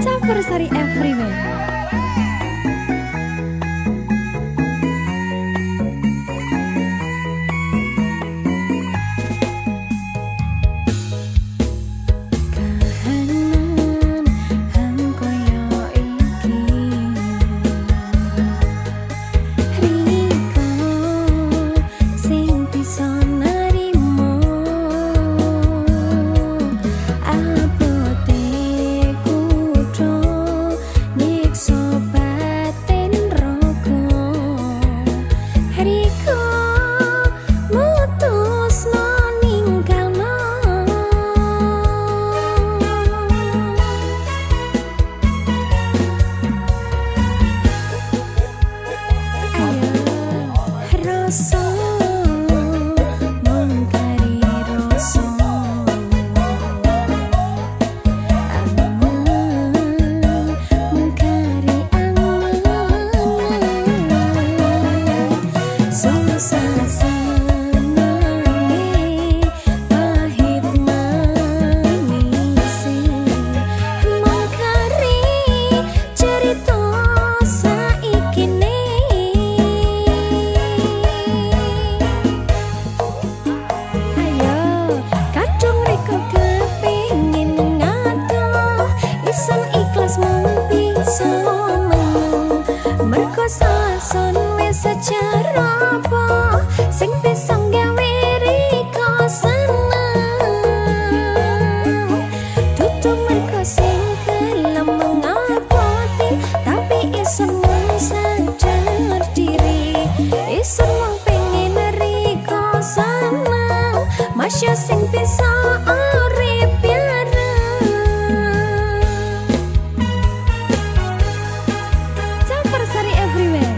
Campursari Everywhere. Sing pisang gawe riko seneng tutung merko sing kelem mengapoti tapi isun mung sadar diri isun mung pengen riko seneng masya sing bisa urip bareng Campursari Everywhere.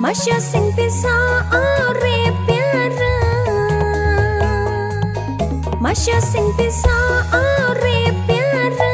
Masya sing bisa urip bareng Masya sing bisa urip bareng.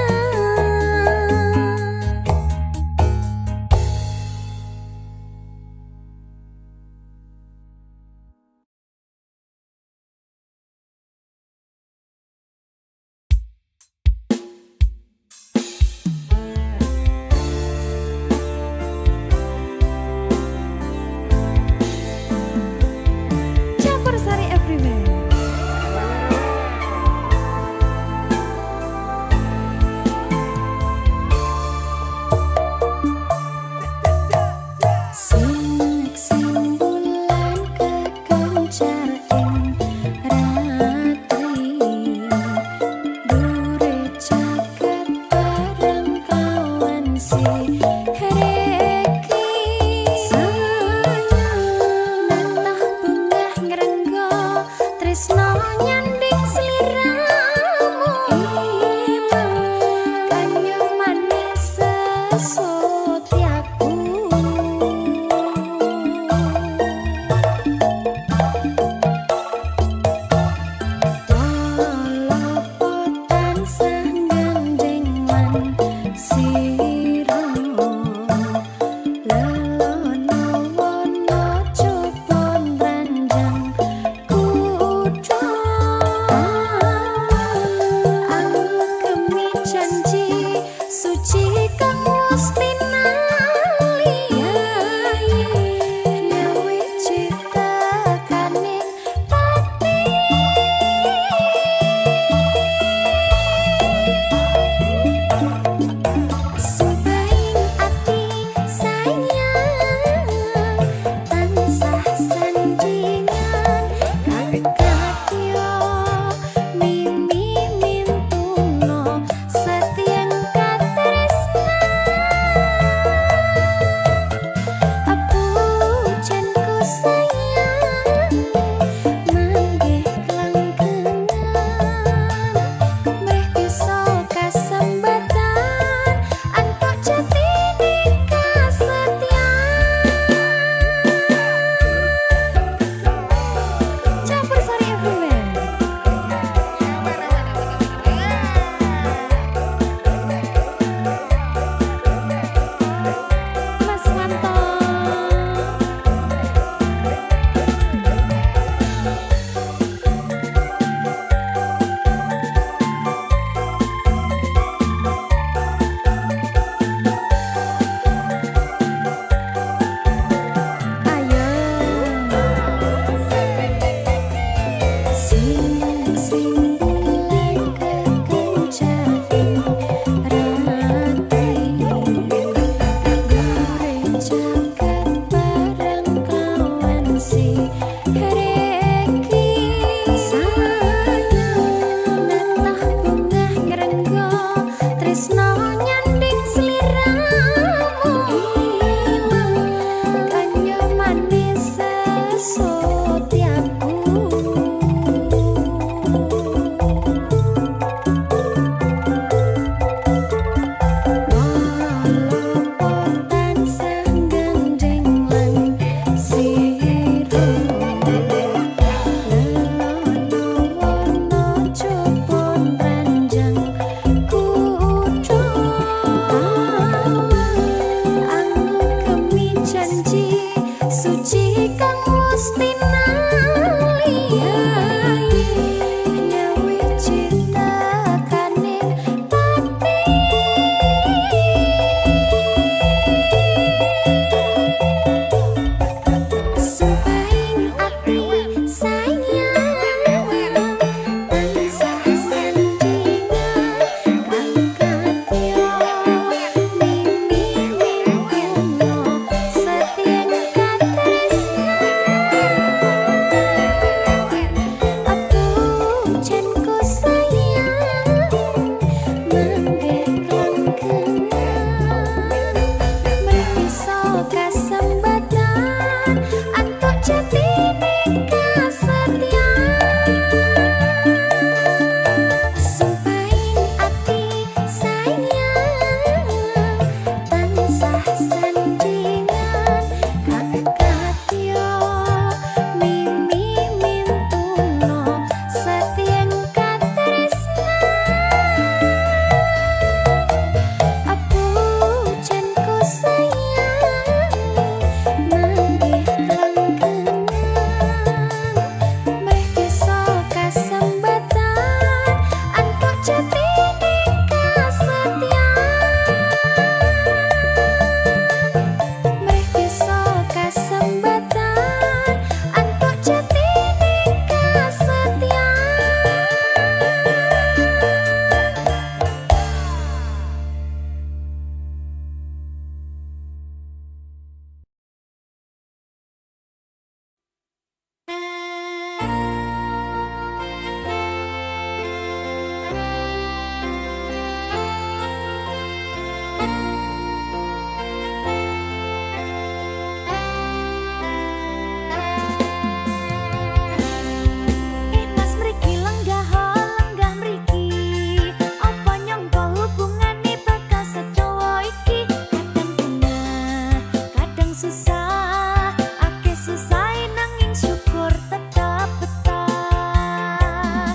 susah, ake susah nanging syukur tetap betah.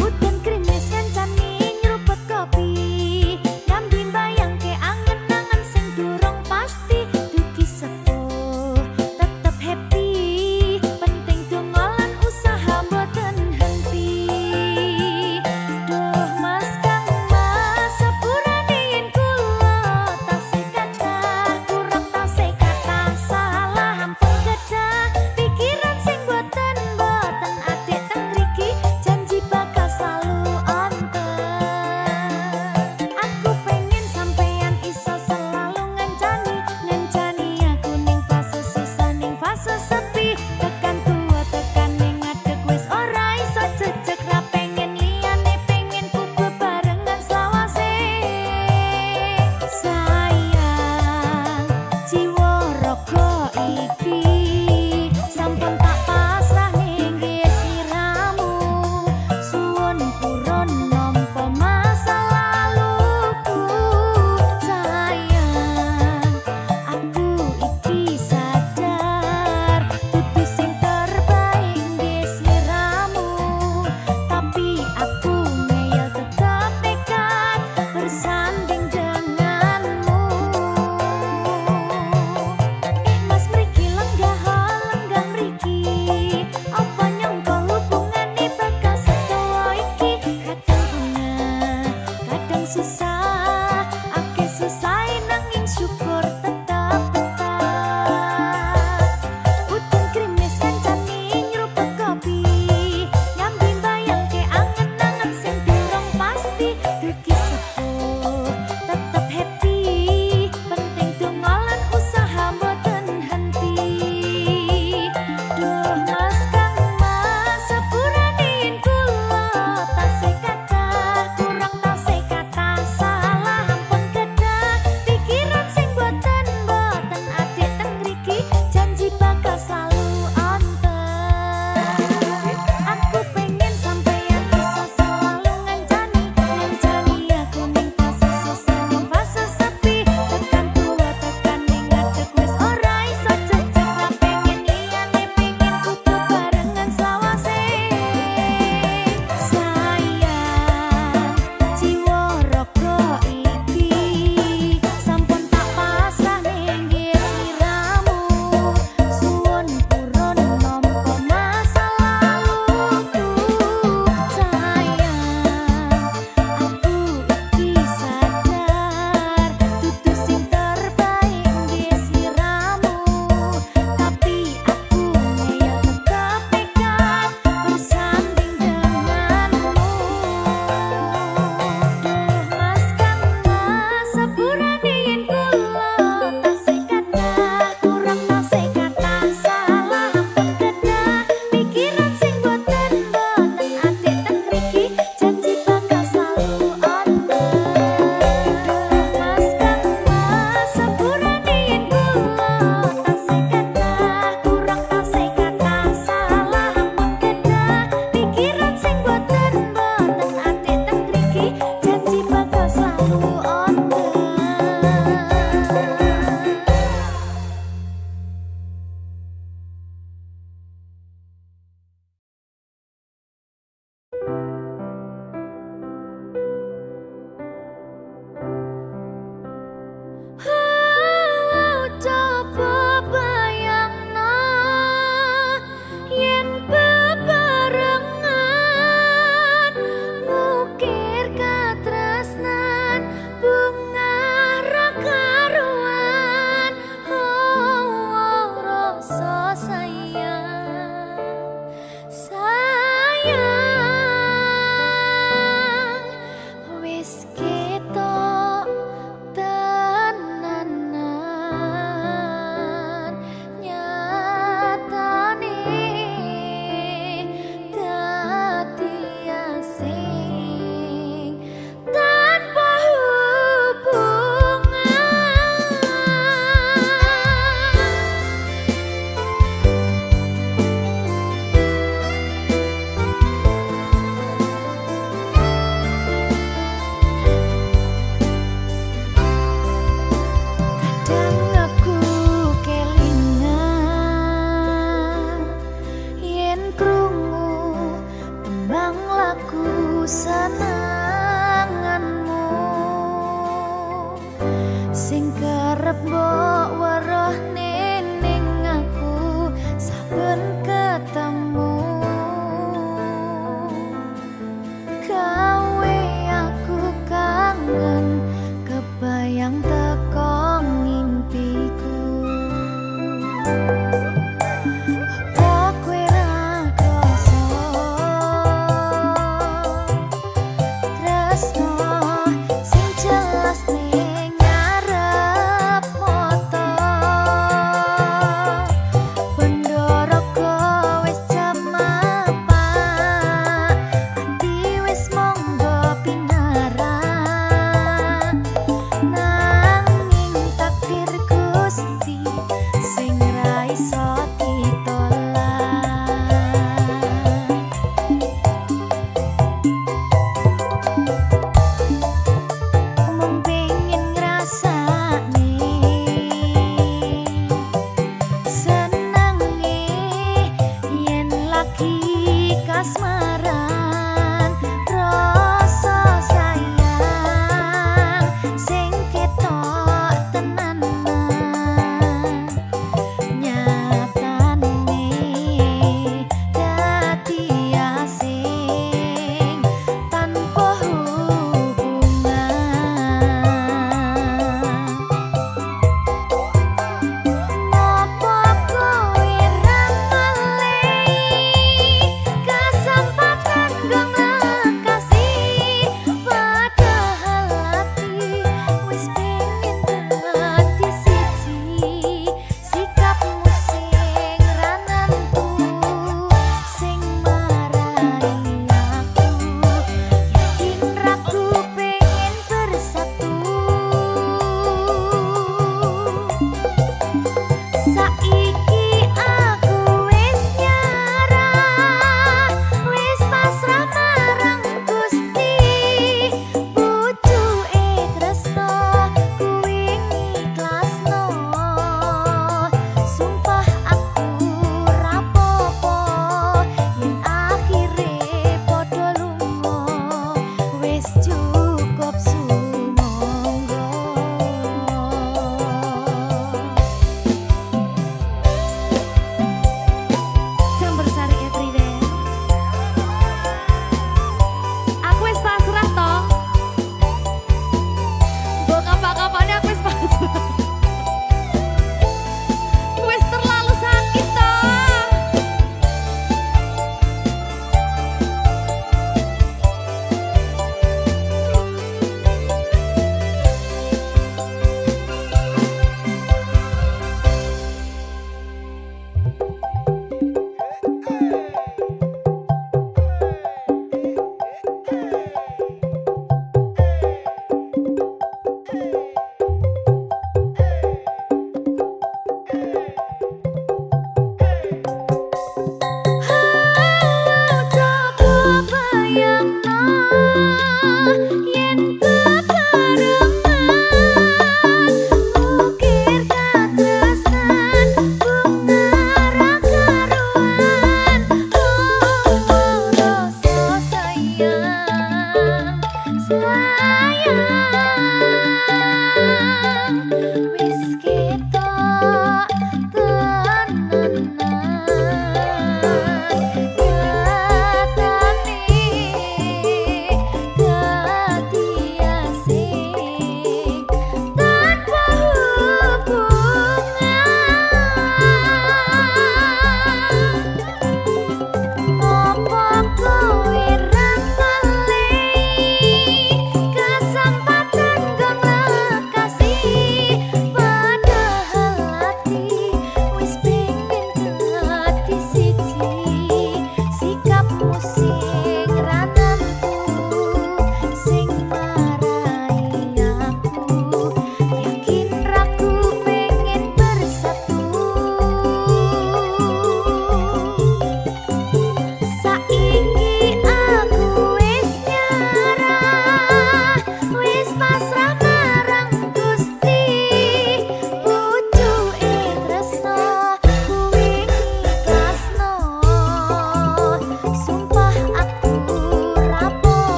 Udan krimis ngancani nyeruput kopi, nyambi bayang ke angen-angen sing durung pasti. Duki sepuh tetep happy, penting dongolan usaha boten henti. Duh mas kang mas sepurane yen kula tasih kathah kurang tasih kathah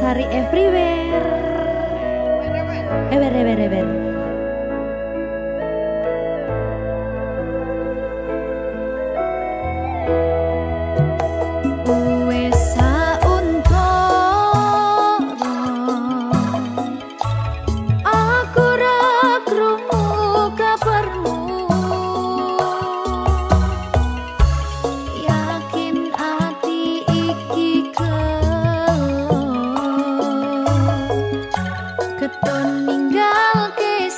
Sari everywhere. Ewer. Wes sauntara aku ra krungu kabarmu, yakin ati iki keton ninggalke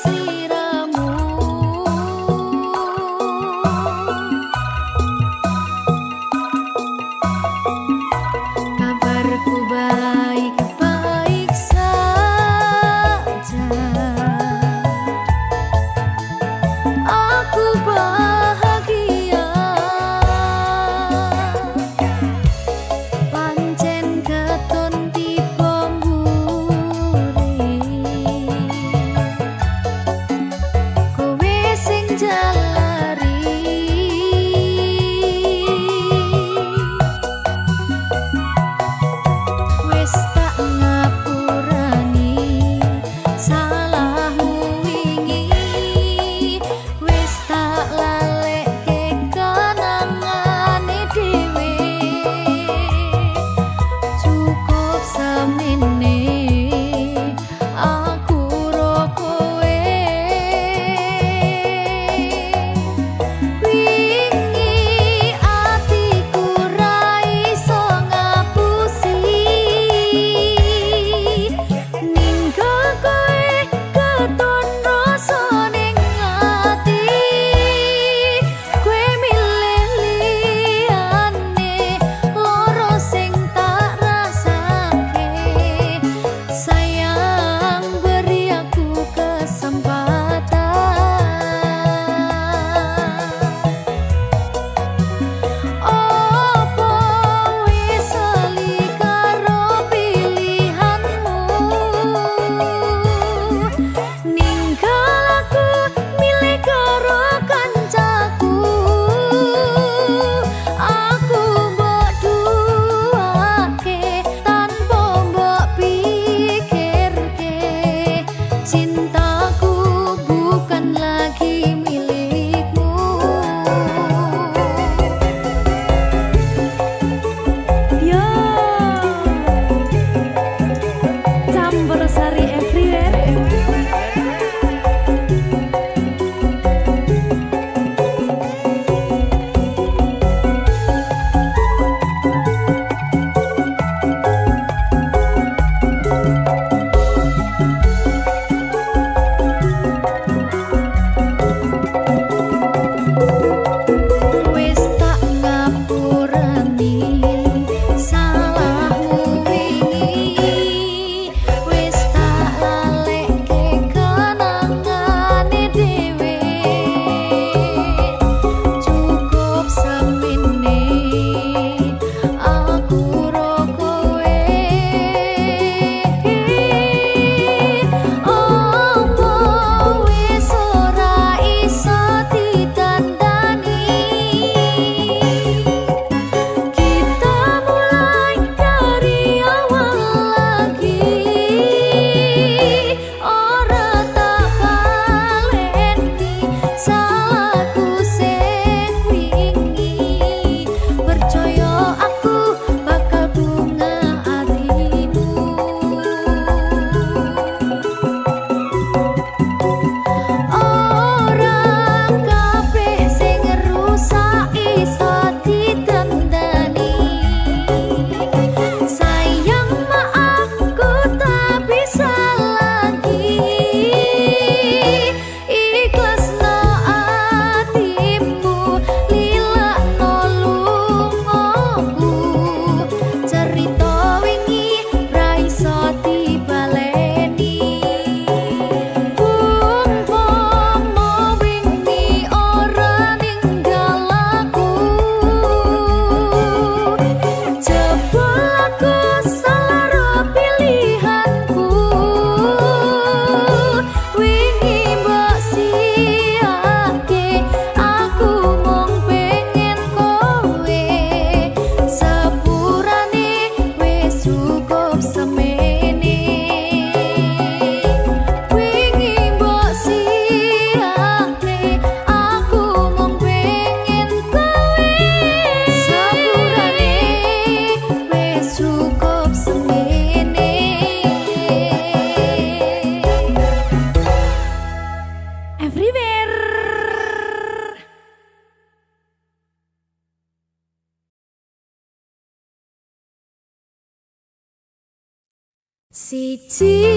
Siji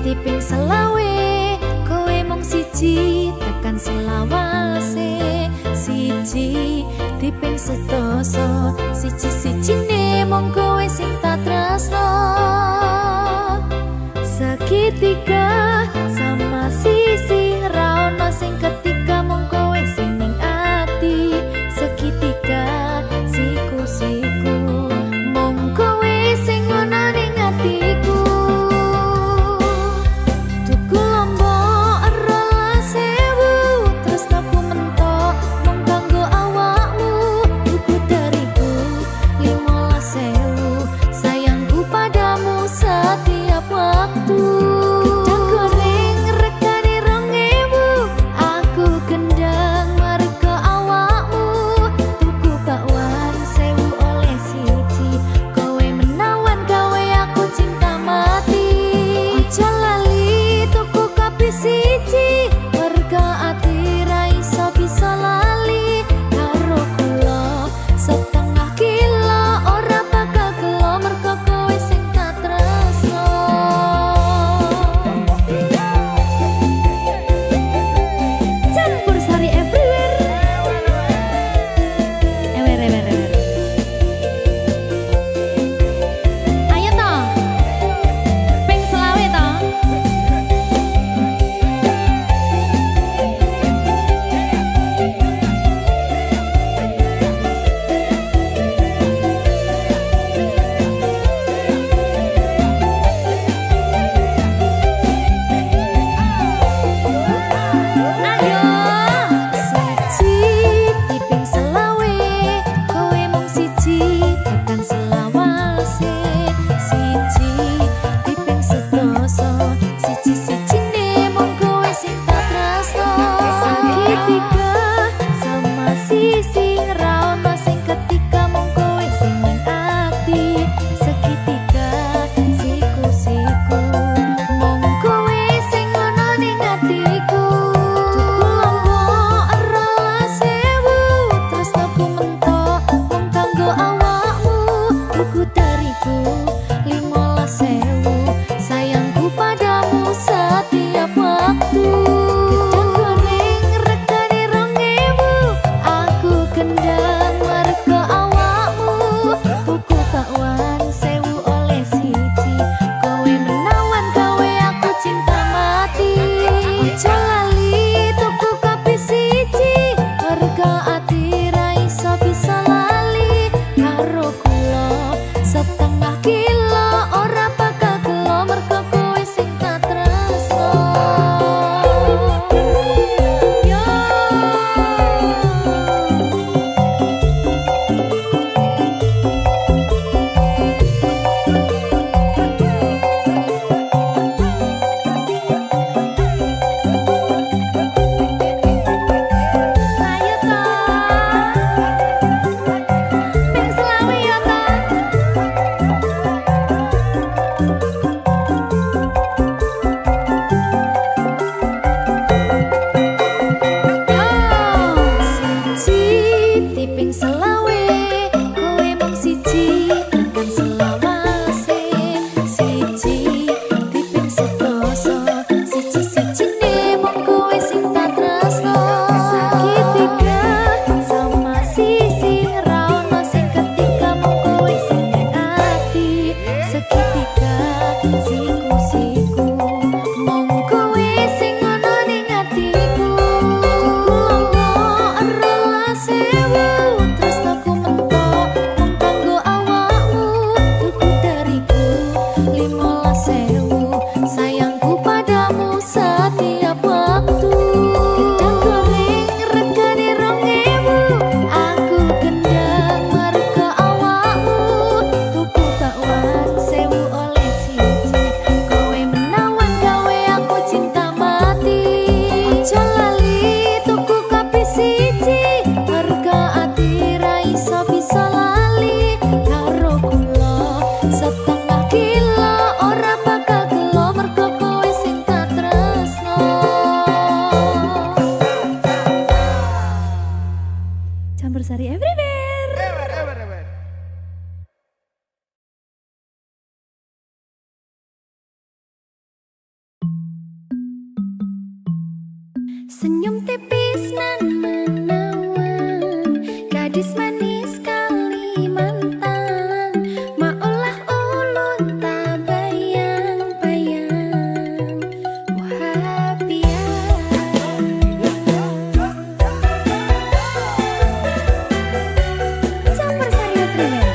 diping selawe, kowe mung siji tekan selawase. Siji diping sedasa, siji-sijine mung kowe sing tak tresno. Seketika sama sisi ra ono sing ketika mung kowe sing ning ati. Seketika siku-siku mung kowe sing ono ning atiku. Tuku lombok rolas sewu, tresnaku mentok mung kanggo awakmu. Tuku dariku 15.000, sayangku padamu setiap waktu. Gedang goreng regane 2.000, aku gendang marga awakmu. Tuku bakwan 1.000 oleh siji, kowe menawan gawe aku cinta mati. Aja lali tuku kopi siji, warga ati ra iso bisa lali. Karo kula setengah kilo ora bakal gelo mergo kowe sing tak tresno. Campur sari everywhere. Ewer. Ayo toh, ping selawe toh. Ayo, siji diping selawe, kowe mung siji tekan selawase. Siji diping sedasa, siji-sijine mung kowe sing tak tresno. Seketika sama sisi ra ono sing ketika mung kowe sing ning ati. Seketika siku-siku mung kowe sing ono ning atiku. Tuku lombok rolas sewu, tresnaku mentok mung kanggo awakmu. Tuku dariku 15.000, sayangku padamu setiap waktu. Gedang goreng regane 2.000, aku gendang marga awakmu. Tuku bakwan 1.000 oleh siji, kowe menawan gawe aku cinta mati. Aja lali tuku kopi siji, warga ati ra iso bisa lali. Karo kula setengah kilo ora bakal gelo mergo kowe sing tak tresno. Yo. Ayo toh, ping selawe yo toh. Siji diping selawe, kowe mung siji tekan selawase. Siji diping sedasa, siji-sijine mung kowe sing tak tresno. Seketika sama sisi ra ono sing ketika mung kowe sing ning ati. Seketika siku-siku mung kowe sing ono ning atiku. Tuku lombok rolas sewu, tresnaku mentok mung kanggo awakmu. Tuku dariku 15.000, sayangku padamu setiap waktu. Gedang goreng regane 2.000, aku gendang marga awakmu. Tuku bakwan 1.000 oleh siji, kowe menawan gawe aku cinta mati. Aja lali tuku kopi siji, warga ati ra iso bisa lali. Karo kula setengah kilo ora bakal gelo mergo Senyum tipis nan menawan, gadis manis Kalimantan, maulah ulun tak bayang-bayang, Wahabiah. Campur sari primen.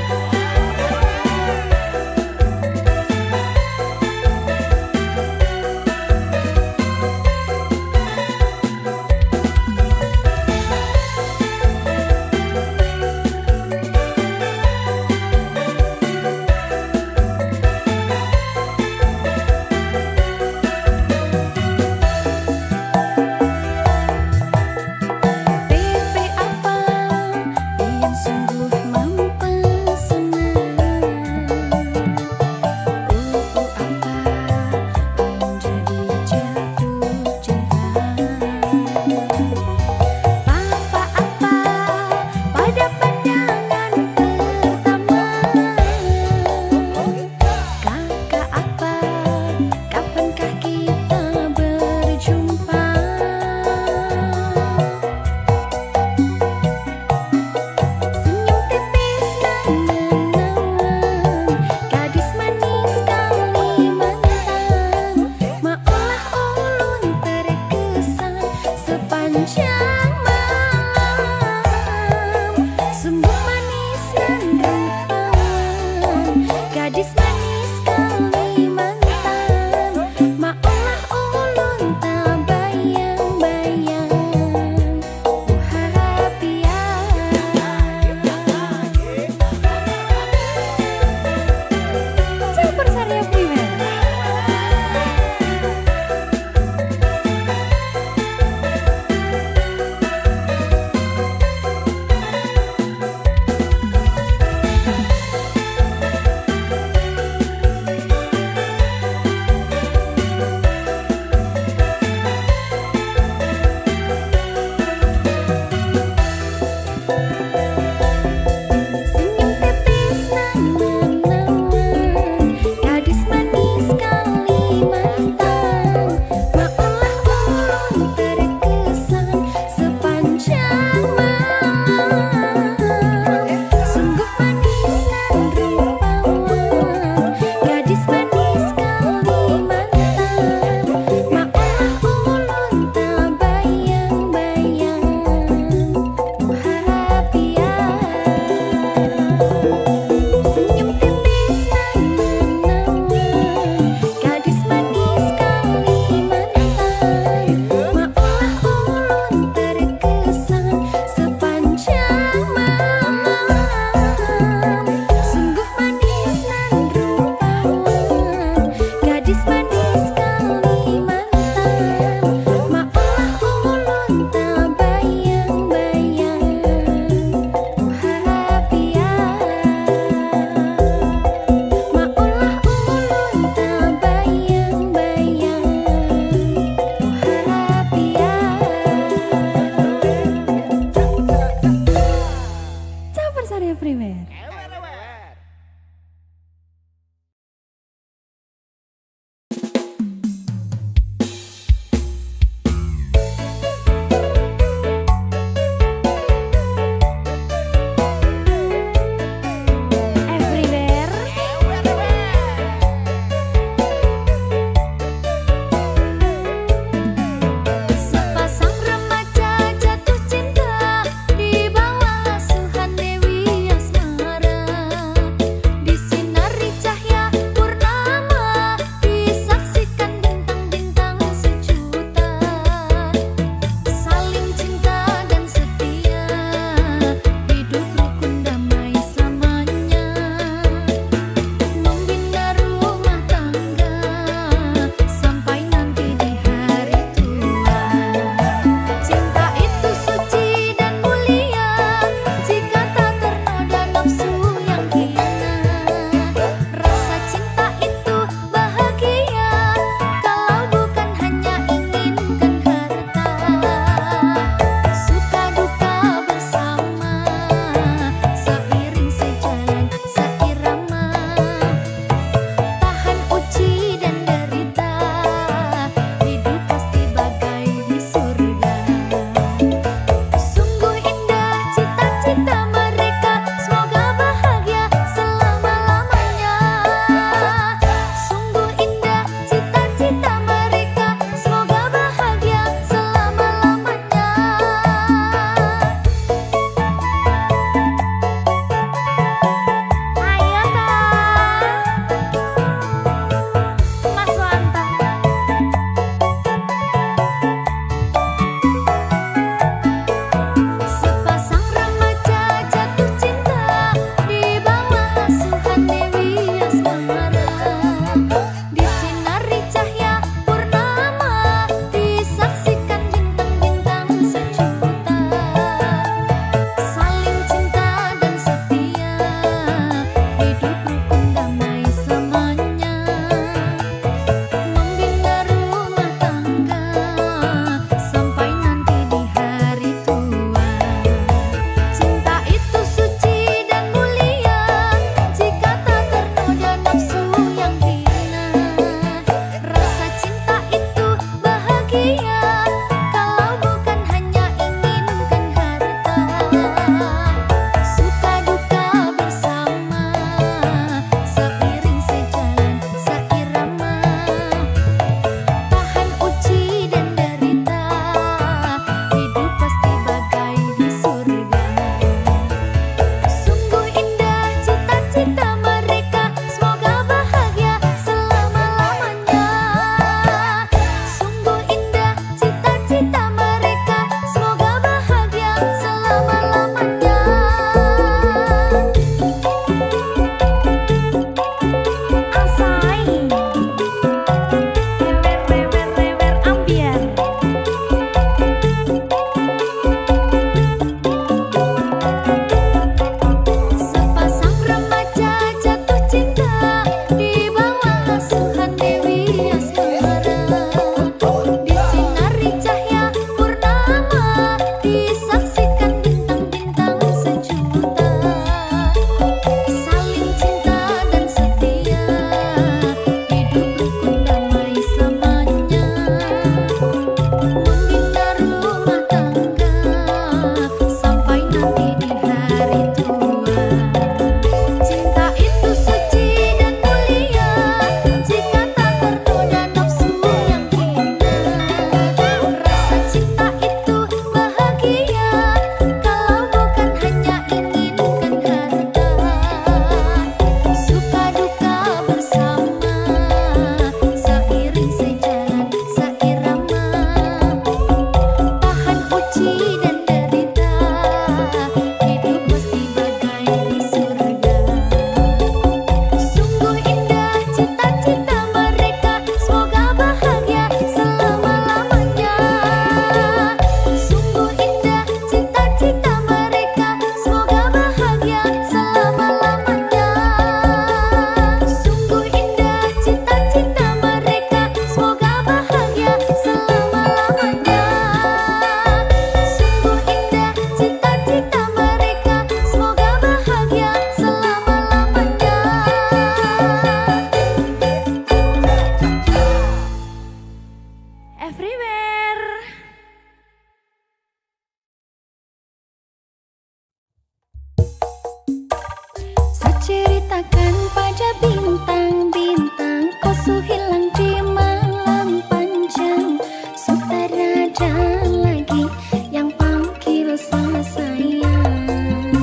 hilang di malam panjang. Saudara ada lagi yang panggil saya sayang.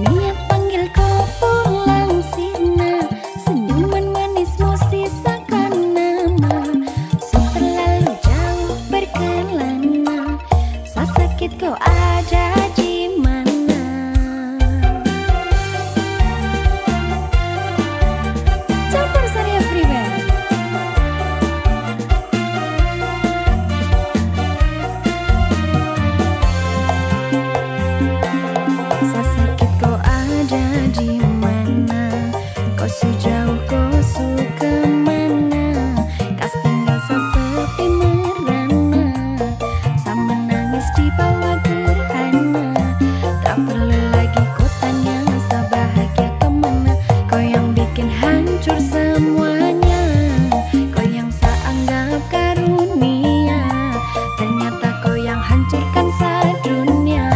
Niat panggil kau pulang sirna, senyuman manismu sisakan nama. Terlalu jauh berkelana, sa sakit kau ada di mana? Campur Sari Everywhere. Sa sakit kau ada di mana? Kau sejauh kau suka mana? Kas tinggal sesepi merana, sa menangis di bawah gerhana. Tak perlu lagi kau tanya sa bahagia kemana. Kau yang bikin hancur semuanya, kau yang sa anggap karunia. Ternyata kau yang hancurkan sa dunia.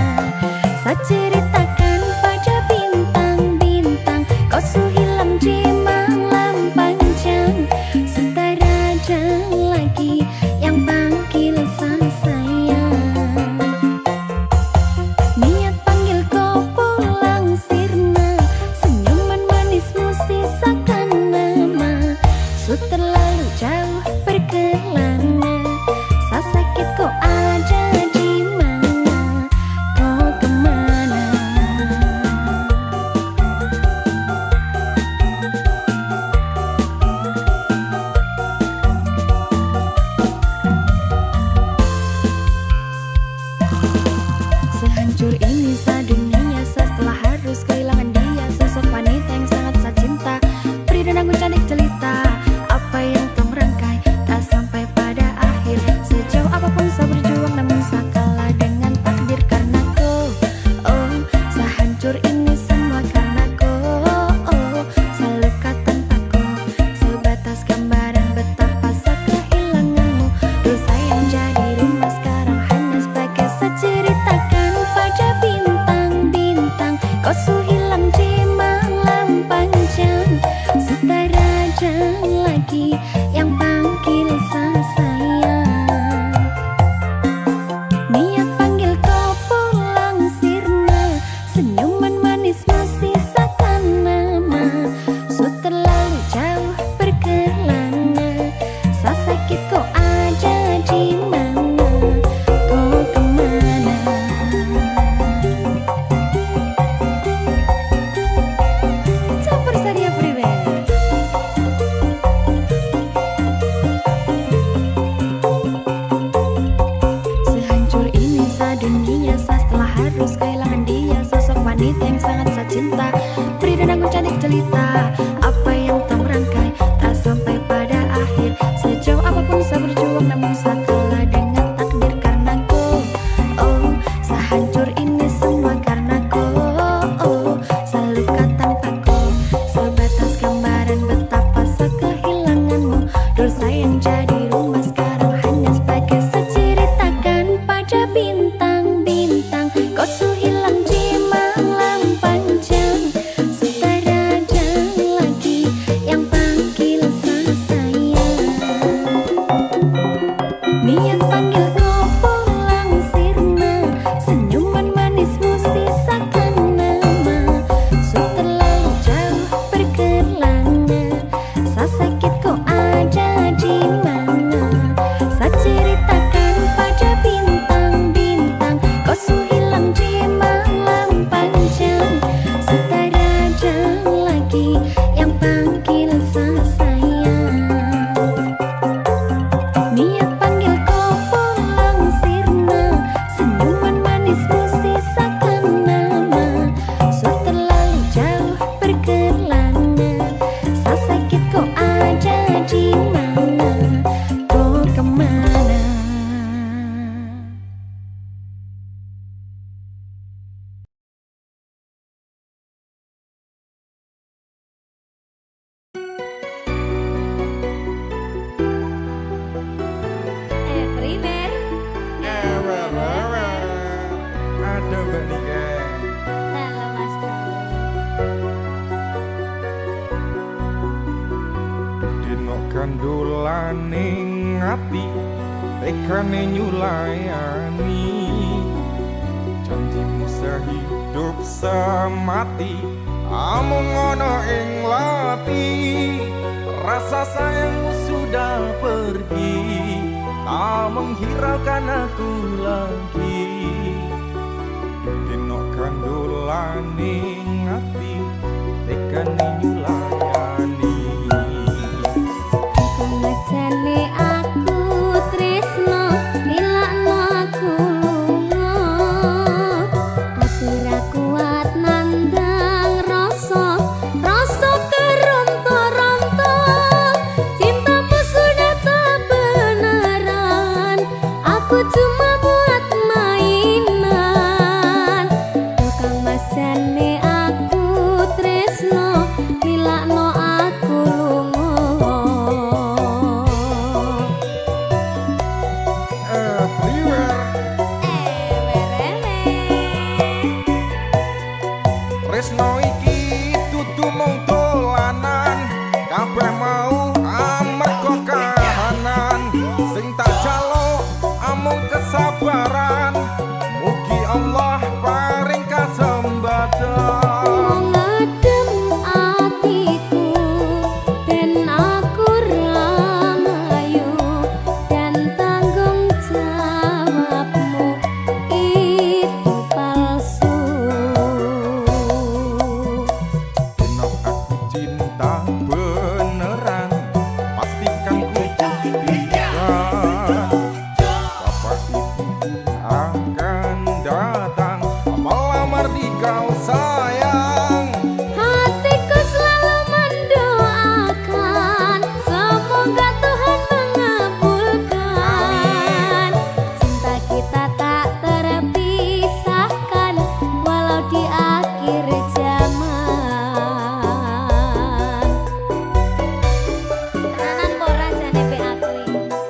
Sa ceritakan pada bintang-bintang, kau su hilang di malam panjang. Saudara ada lagi yang panggil sa sayang. Niat panggil kau pulang sirna, senyuman manismu sisakan nama. Su terlalu jauh berkelana, sa sakit kau ada di mana? Kau kemana? Sehancur ini sa dunia, sa setelah harus kehilangan dia. Sosok wanita yang sangat sa cinta, peri dan anggun cantik jelita. Apa yang kau merangkai tak sampai pada akhir. Sejauh apapun sa berjuang, namun sa kalah dengan takdir karena kau. Oh, sa hancur ini semua karena kau. Oh, sa luka tanpa kau, sebatas gambaran betapa sa kehilanganmu. Dosa yang jadi rumah sekarang hanya sebagai sa ceritakan pada bintang-bintang. Kau su hilang di malam panjang. Saudara ada lagi yang panggil sa sayang. Niat panggil kau pulang sirna, senyuman manismu sisakan nama. Su terlalu jauh berkelana, sa sakit kau ada di mana? Kau kemana? Campur Sari Everywhere. Sehancur ini sa dunia, sa setelah harus kehilangan dia. Sosok wanita yang sangat sa cinta, peri dan anggun cantik jelita. Apa yang tak merangkai tak sampai pada akhir. Sejauh apapun sa berjuang, namun sa kalah dengan takdir karena kau. Oh, sa hancur ini semua karena kau. Oh, sa luka tanpa kau, sebatas gambaran betapa sa kehilanganmu. Dosa yang jadi rumah sekarang hanya sebagai sa ceritakan pada bintang-bintang. Kau su hilang di malam panjang. Saudara ada lagi yang panggil sa sayang. Niat panggil kau pulang sirna, senyuman manismu sisakan nama. Su terlalu jauh berkelana, sa sakit kau ada di Dino kandulaning ati tekane nyulayani janjimu sehidup semati amung ono ing lati rasa sayangmu sudah pergi tak menghiraukan aku lagi dino kandulaning ati tekane nyulayani Pengasane aku tresno nilakno aku lunga aku ra kuat nandang rasa keronta-ronta cintamu sudah tak beneran aku cuma buat mainan tukang masane aku tresno nilakno aku lunga Tresno iki dudu mung dolanan kabeh mau amarga kahanan sing tak jaluk amung kesabaran mugi Allah paring kasembatan ngadem atiku dan aku ramayu dan tanggung jawabmu itu palsu dino aku cinta beneran pastikan ku buktikan bapak ibuku akan datang melamar di kau sayang hatiku selalu mendoakan semoga Tuhan mengabulkan cinta kita tak terpisahkan walau di akhir zaman tenanan pora jane pe aku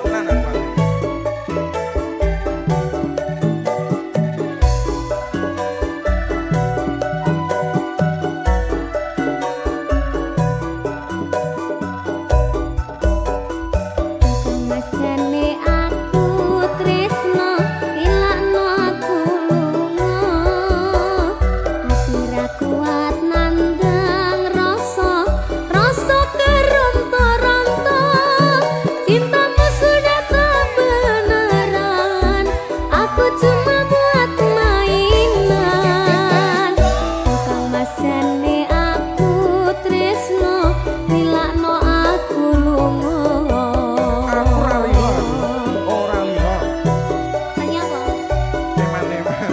tenanan Pak Pengasane aku tresno nilakno aku lunga aku ra kuat nandang rasa keronta-ronta cintamu sudah tak beneran aku cuma buat mainan tukang masane aku tresno nilakno aku lunga ora liha tanya apa? teman-teman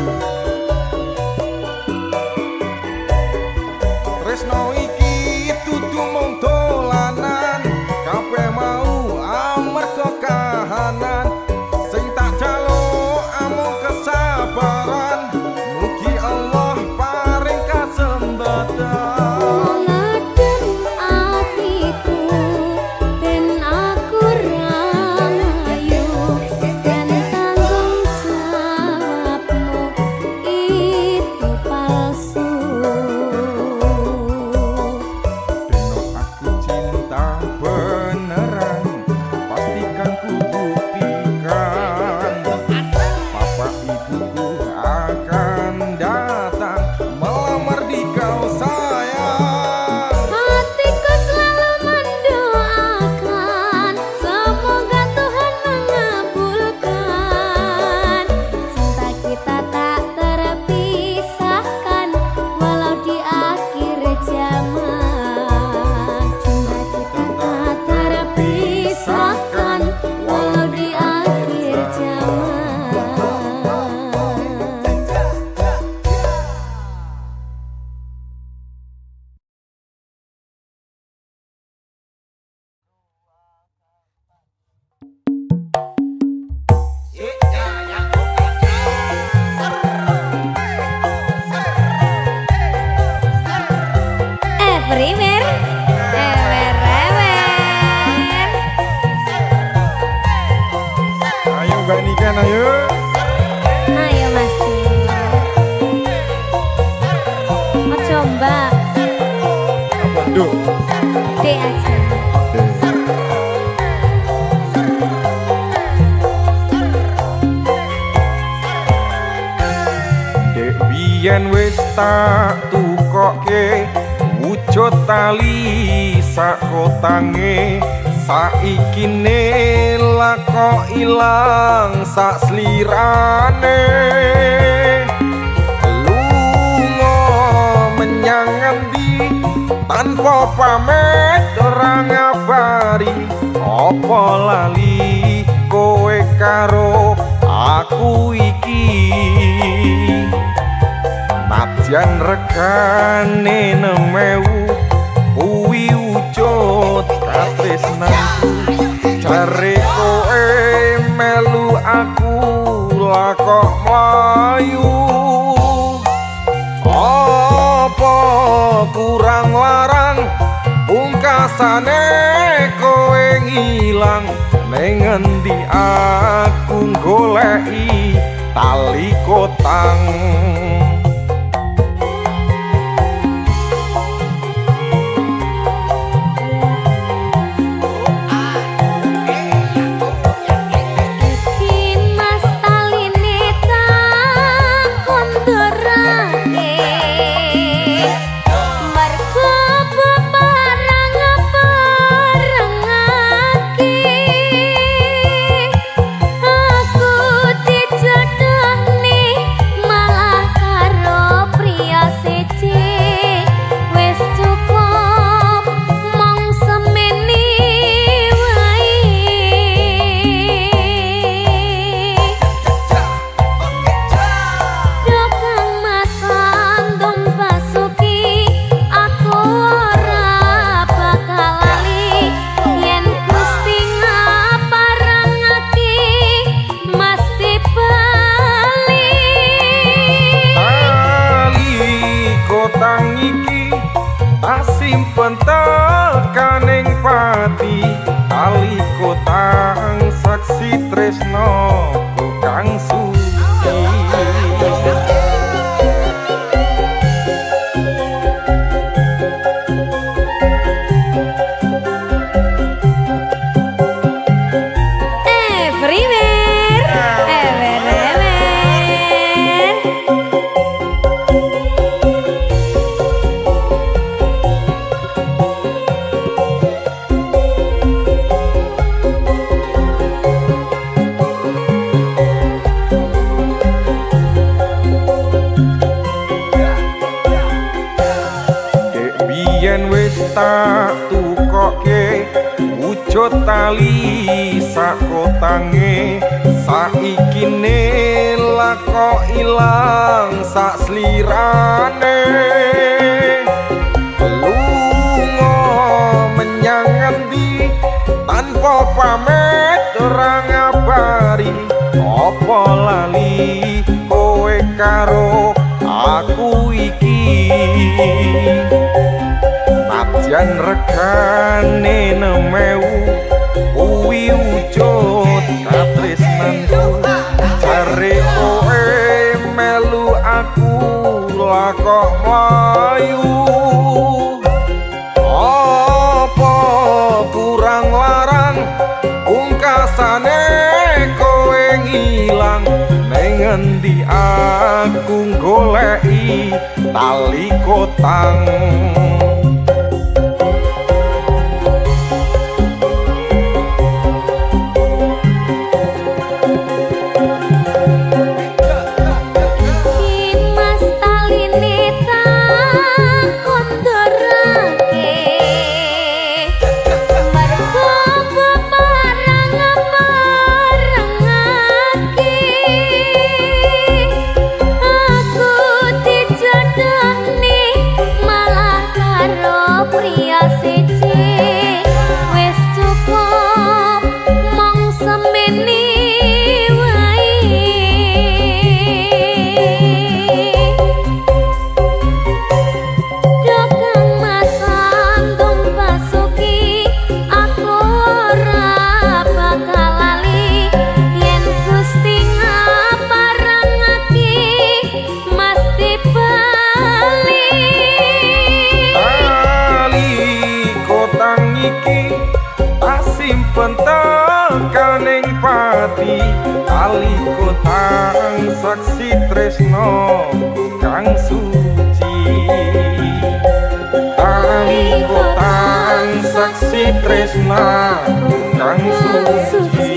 Tresno iki dudu mung dolanan kabeh mau amarga kahanan sing tak jaluk amung kesabaran mugi Allah paring kasembatan Ngadem atiku dan aku ramayu dan tanggung jawabmu itu palsu dino aku cinta beneran pastikan ku buktikan bapak ibuku akan datang melamar di kau sayang hatiku selalu mendoakan semoga Tuhan mengabulkan cinta kita tak terpisahkan walau di akhir zaman cinta kita tak terpisahkan walau di akhir zaman Primer ayo Mbak Niken ayo ayo Mas Ojo Mbak apa Duk D aja D tak tukoke wujud tali sak kotange saiki ne lako ilang sak slirane lunga menyang endi tanpa pamit ora ngabari apa lali kowe karo aku iki najan regane 6.000 kuwi wujud katresnanku jare kowe melu aku lakok mlayu apa kurang larang pungkasane kowe ngilang ning endi aku goleki tali kotang simpen tekaning pati tali kotang saksi tresno kang suci yen wis tak tukoke wujud tali sak kotange saiki ne lako ilang sak slirane lunga menyang endi tanpa pamit ora ngabari apa lali kowe karo aku iki najan regane 6.000 kuwi wujud katresnanku jare kowe melu aku lakok mlayu apa kurang larang pungkasane kowe ngilang ning endi aku goleki tali kotang simpen tekaning pati tali kotang saksi tresno kang suci Alikotan saksi tresna kang suci.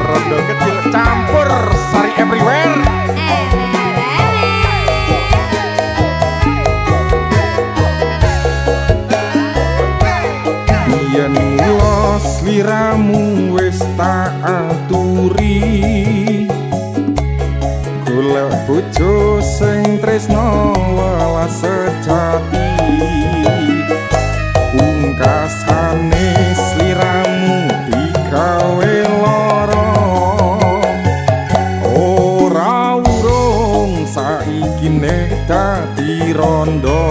Rondo kecil campur sari everywhere. Yen los liramu wis tak aturi, golek bojo sing tresno welas sejati. Pungkasane sliramu digawe lara, ora urung saiki nek dadi rondo.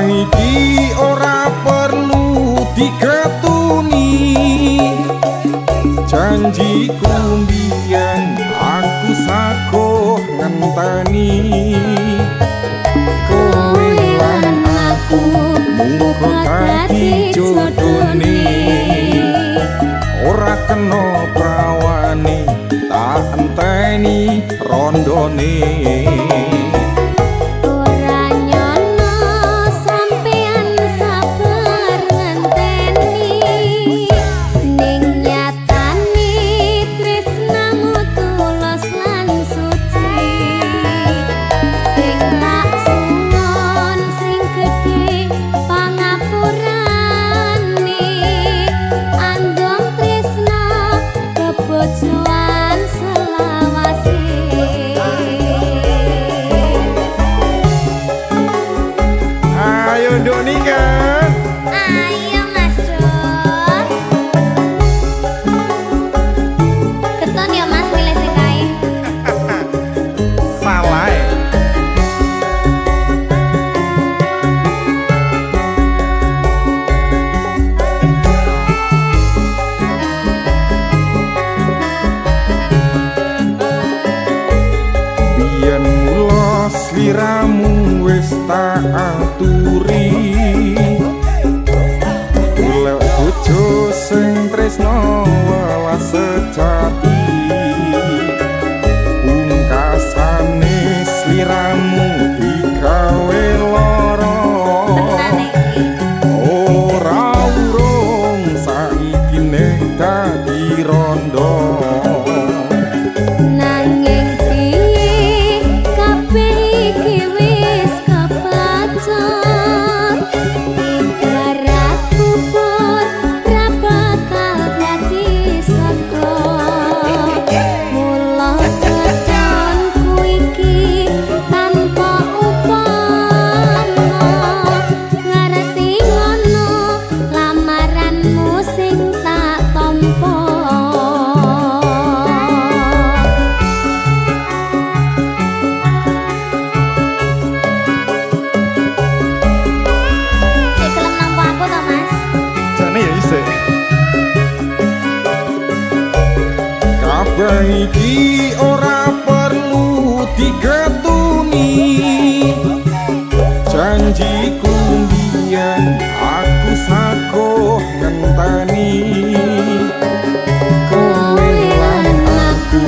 Iki ora perlu diketuni, janjiku mbiyen aku sakoh ngenteni. Kowe lan aku muga dadi jodone, ora kena prawane tak enteni rondone. Sliramu wis tak aturi, golek bojo sing tresno welas sejati. Pungkasane sliramu digawe lara, ora urung saiki nek dadi rondo. Iki ora perlu diketuni, janjiku mbiyen aku sakoh ngenteni. Kowe lan aku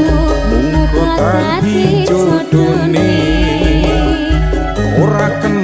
muga dadi jodone, ora kena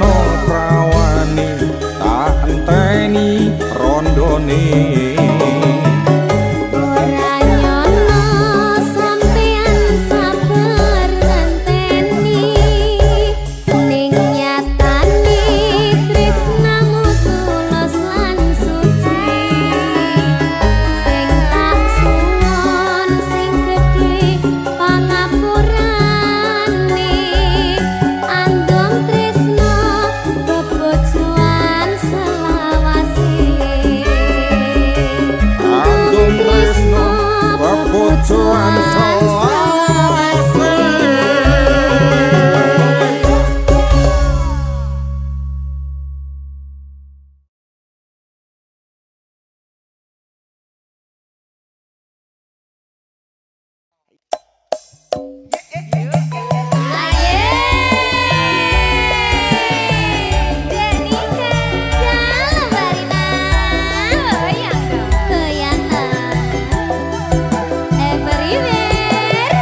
kebutuhan selawase. Everywhere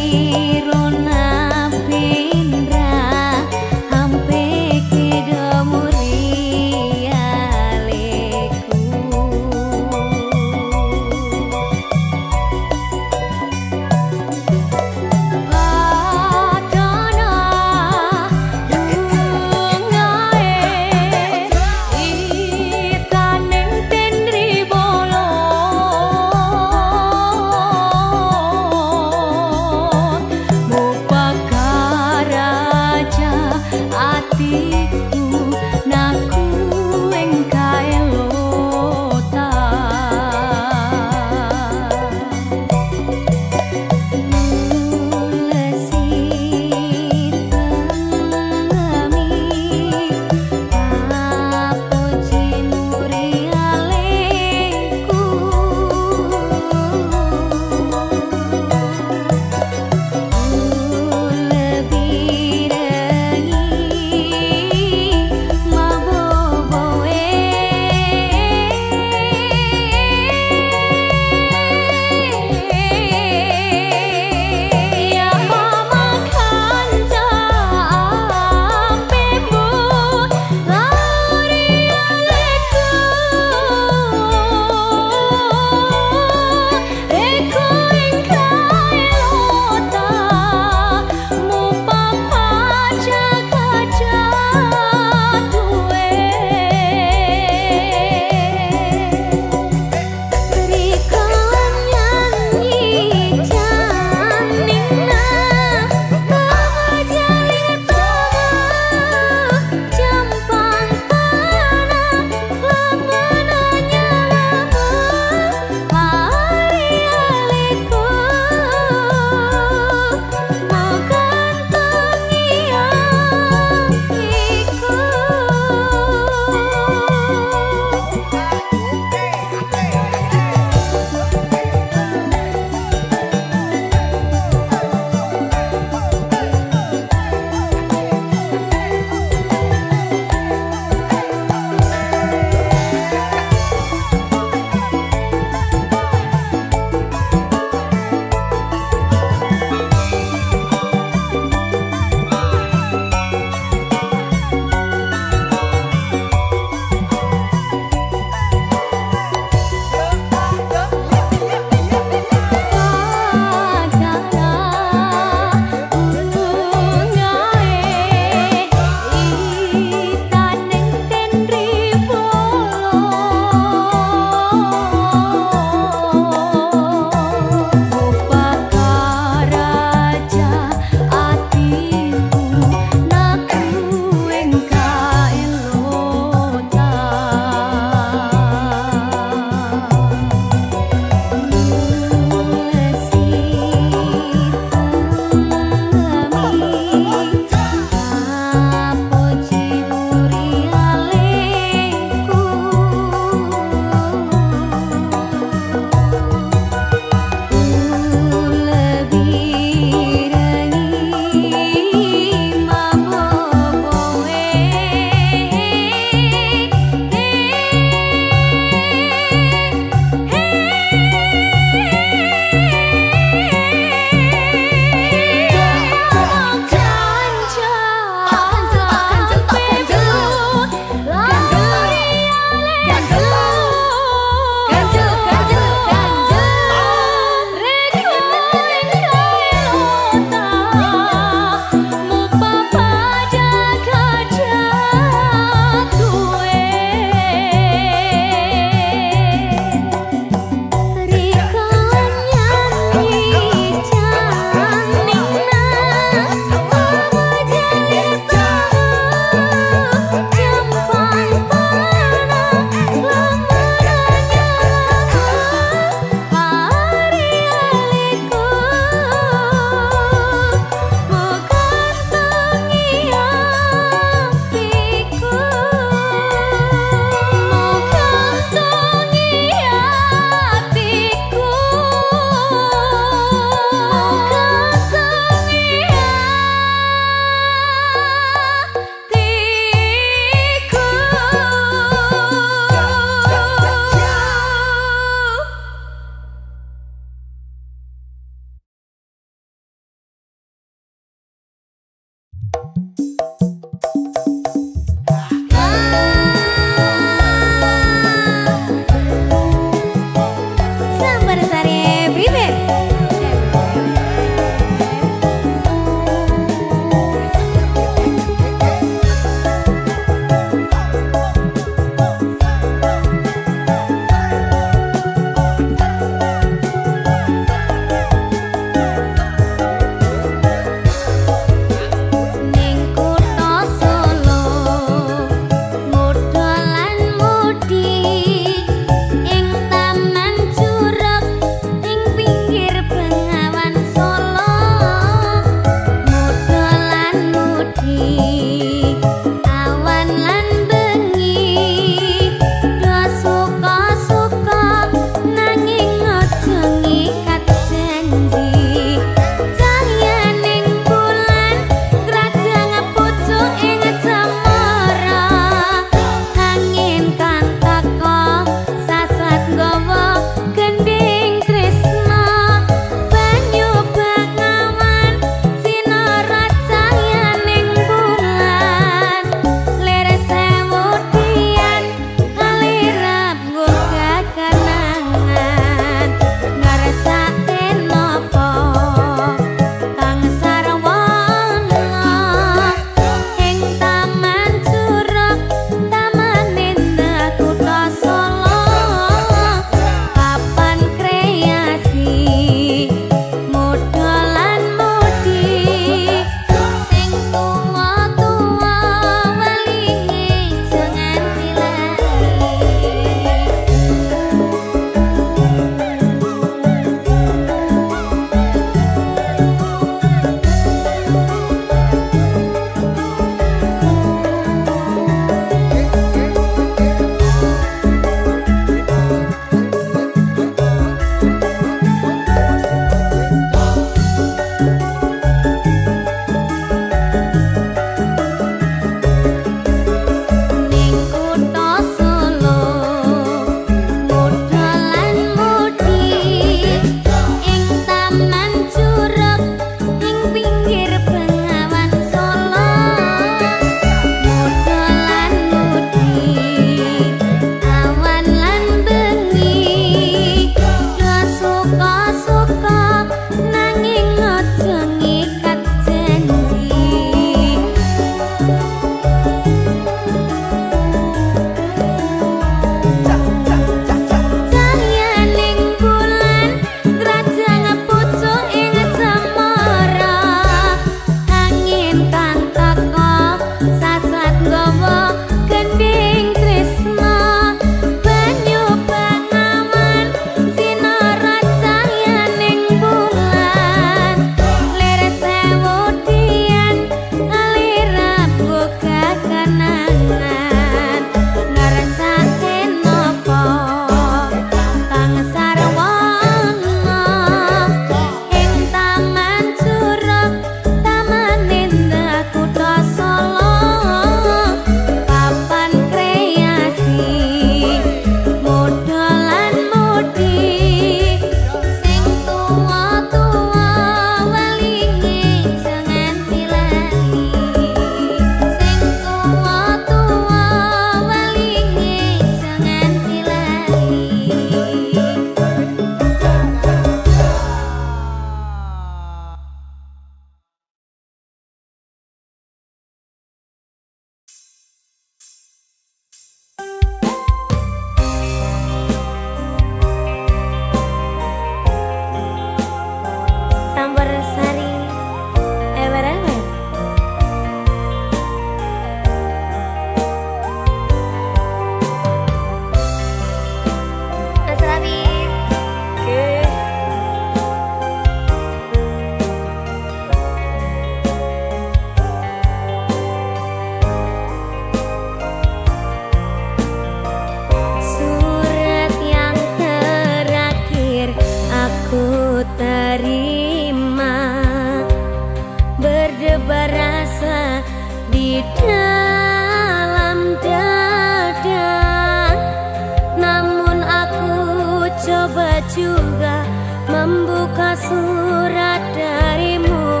juga membuka surat darimu,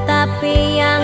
tapi yang